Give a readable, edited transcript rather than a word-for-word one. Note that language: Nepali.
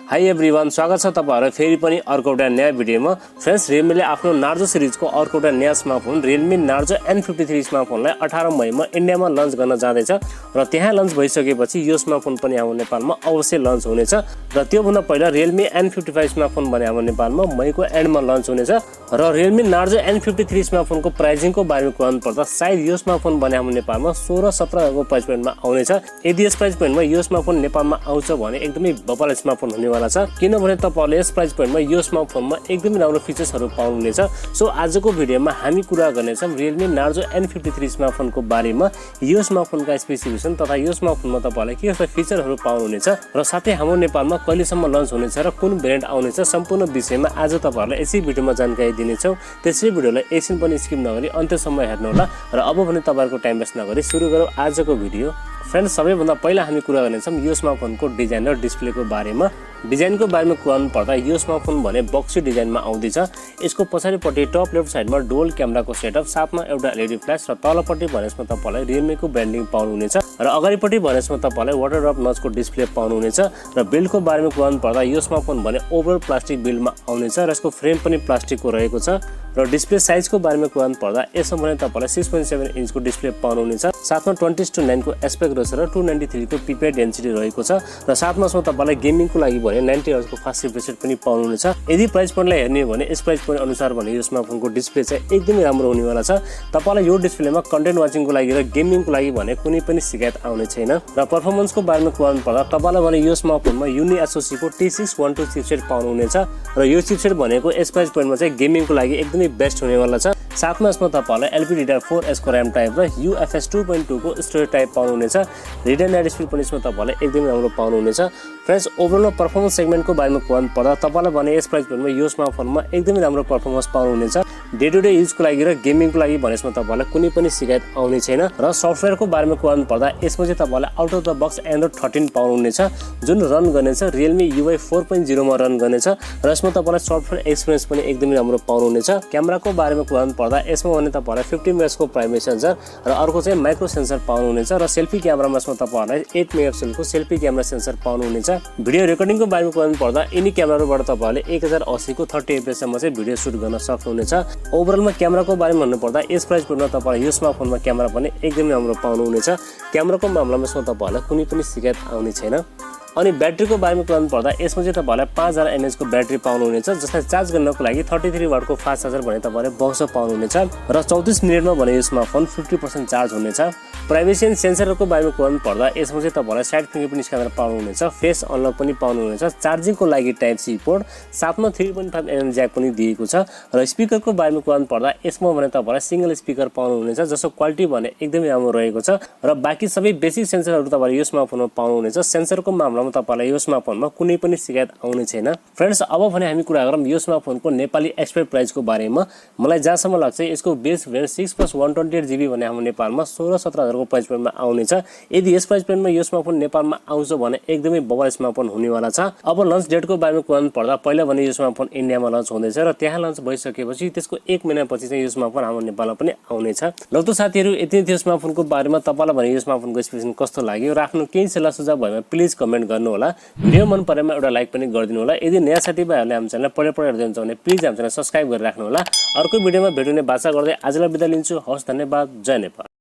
हाई एभ्रिवान, स्वागत छ तपाईहरुलाई फेरि पनि अर्को एउटा नयाँ भिडियोमा। फ्रेन्ड्स, Realme ले आफ्नो नार्जो सिरिजको अर्को एउटा नयाँ स्मार्टफोन Realme Narzo N53 स्मार्टफोनलाई 18 मईमा इन्डियामा लन्च गर्न जाँदैछ र त्यहाँ लन्च भइसकेपछि यो स्मार्टफोन पनि हाम्रो नेपालमा अवश्य लन्च हुनेछ र त्यो भन्दा पहिला Realme N55 स्मार्टफोन भने हाम्रो नेपालमा मईको एन्डमा लन्च हुनेछ र Realme Narzo N53 स्मार्टफोनको प्राइसिङको बारेमा कुरा पर्दा सायद यो स्मार्टफोन भने हाम्रो नेपालमा 16-17 को प्राइस पोइन्टमा आउनेछ। यदि यस प्राइस पोइन्टमा यो स्मार्टफोन नेपालमा आउँछ भने एकदमै बबाल स्मार्टफोन हुने किनभने तपाईहरुले यस प्राइस पोइन्टमा यो स्मार्टफोनमा एकदमै राम्रो फिचर्सहरु पाउनुहुनेछ। सो आजको भिडियोमा हामी कुरा गर्नेछौं Realme Narzo N53 स्मार्टफोनको बारेमा, यो स्मार्टफोनका स्पेसिफिकेसन तथा यो स्मार्टफोनमा तपाईहरुले के कस्ता फिचरहरु पाउनुहुनेछ र साथै हाम्रो नेपालमा कहिलेसम्म लन्च हुनेछ र कुन भेरिएन्ट आउनेछ सम्पूर्ण विषयमा आज तपाईहरुलाई यसै भिडियोमा जानकारी दिनेछौं। त्यसै भिडियोलाई एकछिन पनि स्किप नगरी अन्त्यसम्म हेर्नु होला र अब भने तपाईहरुको टाइम वेस्ट नगरी सुरु गरौँ आजको भिडियो। फ्रेन्ड्स, सबैभन्दा पहिला हामी कुरा गर्नेछौं यो स्मार्टफोनको डिजाइन र डिस्प्लेको बारेमा। डिजाइनको बारेमा कुरा पर्दा यो स्मार्टफोन भने बक्सी डिजाइनमा आउँदैछ। यसको पछाडिपट्टि टप लेफ्ट साइडमा डुअल क्यामेराको सेटअप साथमा एउटा एलईडी फ्ल्याश र तलपट्टि भनेसमा तपाईलाई Realme को ब्रान्डिङ पाउनुहुनेछ र अगाडिपट्टि भनेसमा तपाईलाई वाटर ड्रप नचको डिस्प्ले पाउनुहुनेछ र बिल्डको बारेमा कुरा पर्दा यो स्मार्टफोन भने ओभरअल प्लास्टिक बिल्डमा आउनेछ र यसको फ्रेम पनि प्लास्टिकको रहेको छ र डिस्प्ले साइजको बारेमा कुरा पर्दा यसमा भने तपाईलाई 6.7 इन्चको डिस्प्ले पाउनुहुनेछ। साथमा 20:9 को एस्पेक्ट रेशियो र 293 को पिक्सल डेन्सिटी रहेको छ र साथमा तपाईलाई गेमिङको लागि भने 90 हर्ट्ज को फास्ट रिफ्रेश रेट पनि पाउनुहुनेछ। यदि प्राइस पोइन्टलाई हेर्ने हो भने यस प्राइस पोइन्ट अनुसार भने यो स्मार्टफोनको डिस्प्ले चाहिँ एकदमै राम्रो हुनेवाला छ। तपाईलाई यो डिस्प्लेमा कन्टेन्ट वाचिङको लागि र गेमिङको लागि भने कुनै पनि शिकायत आउने छैन र परफर्मेन्सको बारेमा कुरा पर्दा तपाईलाई भने यो स्मार्टफोनमा युनि SoC को T612 चिपसेट पाउनुहुनेछ र यो चिपसेट भनेको यस प्राइस पोइन्टमा चाहिँ गेमिङको लागि एकदमै बेस्ट हुनेवाला छ। साथमा यसमा तपाईलाई LPDDR4S को RAM टाइप र UFS 2.2 को स्टोरेज टाइप पाउनुहुनेछ। रिड एन्ड राइट स्पिड पनि यसमा तपाईलाई एकदमै राम्रो पाउनुहुनेछ। फ्रेन्ड्स, ओभरअल परफर्मेन्स सेगमेन्टको बारेमा कुरा पर्दा तपाईलाई भने यस प्राइस पोइन्टमा यो स्मार्टफोनमा एकदमै राम्रो परफर्मेन्स पाउनुहुनेछ। डे टु डे युजको लागि र गेमिङको लागि भने यसमा तपाईलाई कुनै पनि शिकायत आउने छैन र सफ्टवेयरको बारेमा कुरा पर्दा यसमा चाहिँ तपाईलाई out of the box Android 13 पाउनुहुनेछ जुन रन गर्नेछ Realme UI 4.0 मा रन गर्नेछ र यसमा तपाईलाई सफ्टवेयर एक्सपिरियन्स पनि एकदमै राम्रो पाउनुहुनेछ। क्यामेराको बारेमा कुरा पर्दा यसमा भने तपाईलाई 50 मेगापिक्सल को प्राइमेरी सेन्सर र अर्को चाहिँ माइक्रो सेन्सर पाउनुहुनेछ र सेल्फी क्यामेरामा यसमा तपाईलाई 8 मेगापिक्सल को सेल्फी क्यामेरा सेन्सर पाउनुहुनेछ। भिडियो रेकर्डिङको बारेमा कुरा पर्दा यिनी क्यामेराबाट तपाईले 1080 को 30 fps सम्म चाहिँ भिडियो सुट गर्न सक्नुहुनेछ। ओभरअलमा क्यामेराको बारेमा भन्नु पर्दा यस प्राइस पोइन्टमा तपाईले यो स्मार्टफोनमा क्यामेरा पनि एकदमै राम्रो पाउनुहुनेछ। क्यामेराको मामलामा यसमा तपाईलाई कुनै पनि शिकायत आउने छैन। अनि ब्याट्रीको बारेमा कुरा पर्दा यसमा चाहिँ तपाईलाई 5000 mAh को ब्याट्री पाउनुहुनेछ जसलाई चार्ज गर्नको लागि 33 वाट को फास्ट चार्जर भने तपाईले बक्स पाउनुहुनेछ र 34 मिनेटमा भने यो स्मार्टफोन 50% चार्ज हुनेछ। प्राइभेसी एन्ड सेन्सरको बारेमा कुरा पर्दा यसमा चाहिँ तपाईलाई साइड फिङ्गरप्रिन्ट स्क्यानर पाउनुहुनेछ, फेस अनलक पनि पाउनुहुनेछ, चार्जिङको लागि टाइप सी पोर्ट, साथमा 3.5mm ज्याक पनि दिएको छ र स्पिकरको बारेमा कुरा पर्दा यसमा भने तपाईलाई सिंगल स्पिकर पाउनुहुनेछ जसको क्वालिटी भने एकदमै राम्रो रहेको छ र बाँकी सबै बेसिक सेन्सरहरु तपाईले यो स्मार्टफोनमा पाउनुहुनेछ। सेन्सरको मामलामा तपाईलाई यो स्मार्टफोनमा कुनै पनि शिकायत आउने छैन। फ्रेन्ड्स, अब भने हामी कुरा गरौँ यो स्मार्टफोनको नेपाली एक्सपेक्ट प्राइसको बारेमा। मलाई जहाँसम्म लाग्छ यसको बेस भेरिएन्ट 6+128GB भने हाम्रो नेपालमा 16-17 हजार को प्राइस पोइन्टमा आउनेछ। यदि यस प्राइस पोइन्टमा यो स्मार्टफोन नेपालमा आउँछ भने एकदमै बबाल स्मार्टफोन हुनेवाला छ। अब लन्च डेटको बारेमा कुरा पर्दा पहिला भने यो स्मार्टफोन इन्डियामा लन्च हुँदैछ र त्यहाँ लन्च भइसकेपछि त्यसको 1 महिनापछि चाहिँ यो स्मार्टफोन हाम्रो नेपालमा पनि आउनेछ। ल त साथीहरु, यति थियो स्मार्टफोनको बारेमा। तपाईलाई भने यो स्मार्टफोनको स्पेसिफिकेसन कस्तो लाग्यो र आफ्नो केही सल्लाह सुझाव भएमा प्लिज कमेन्ट गर्नु होला। भिडियो मन परेमा एउटा लाइक पनि गरिदिनु होला। यदि नयाँ साथीभाइहरुले हाम्रो च्यानल पढे हेर्दै हुनुहुन्छ भने प्लिज हाम्रो च्यानल सब्स्क्राइब गरेर राख्नु होला। अर्को भिडियोमा भेट्ने बाचा गर्दै आजलाई बिदा लिन्छु। हवस्, धन्यवाद। जय नेपाल।